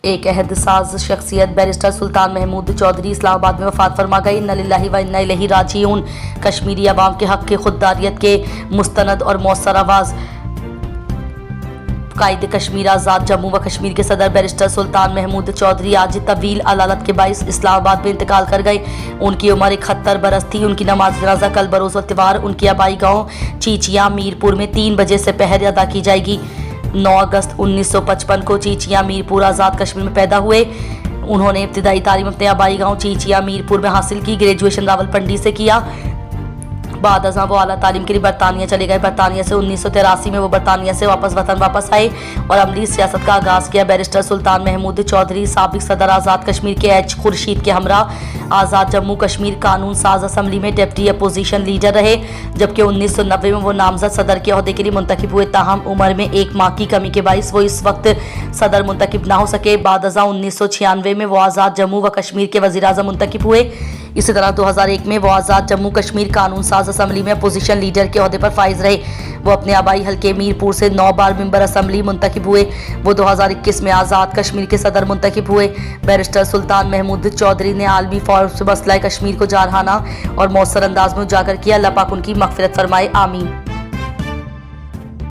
एक अहद साज शख्सियत बैरिस्टर सुल्तान महमूद चौधरी इस्लामाबाद में वफात फरमा गई। इन्ना लिल्लाहि व इन्ना इलैहि राजिऊन। कश्मीरी अवाम के हक़ की खुददारियत के मुस्तनद और मौसर आवाज़ कायद कश्मीर आज़ाद जम्मू व कश्मीर के सदर बैरिस्टर सुल्तान महमूद चौधरी आज तवील अलालत के बाइस इस्लामाबाद में इंतकाल कर गए। उनकी उम्र 71 बरस थी। उनकी नमाज जनाजा कल बरोज़ इत्वार उनकी आबाई गाँव चीचिया मीरपुर में 3 बजे से पहर अदा की जाएगी। 9 अगस्त 1955 को चीचिया मीरपुर आज़ाद कश्मीर में पैदा हुए। उन्होंने इब्तिदाई तालीम अपने आबाई गाँव चीचिया मीरपुर में हासिल की। ग्रेजुएशन रावलपिंडी से किया। बाद अज़ां वो आला तालीम के लिए बरतानिया चले गए। बरतानिया से 1983 में वो बरतानिया से वतन वापस आए और अमली सियासत का आगाज़ किया। बैरिस्टर सुल्तान महमूद चौधरी साबिक सदर आज़ाद कश्मीर के एच खुर्शीद के हमरा आज़ाद जम्मू कश्मीर कानून साज असम्बली में डिप्टी अपोजिशन लीडर रहे, जबकि 1990 में वो नामजद सदर के ओहदे के लिए मुंतखब हुए। ताहम उम्र में 1 माह की कमी के बाइस वो इस वक्त सदर मुंतखब ना हो सके। बाद अज़ां 1996 में वो आज़ाद जम्मू व कश्मीर के वज़ीर आज़म मुंतखब हुए। इसी तरह 2001 में वो आज़ाद जम्मू कश्मीर कानून साज असम्बली में अपोजिशन लीडर के ओहदे पर फाइज रहे। वो अपने आबाई हल्के मीरपुर से 9 बार मेंबर असम्बली मुंतखब हुए। वो 2021 में आज़ाद कश्मीर के सदर मुंतखब हुए। बैरिस्टर सुल्तान महमूद चौधरी ने आलमी फौर से मसला कश्मीर को जारहाना और मौसर अंदाज में उजागर किया। अल्लाह पाक उनकी मग़फ़िरत फरमाए, आमीन।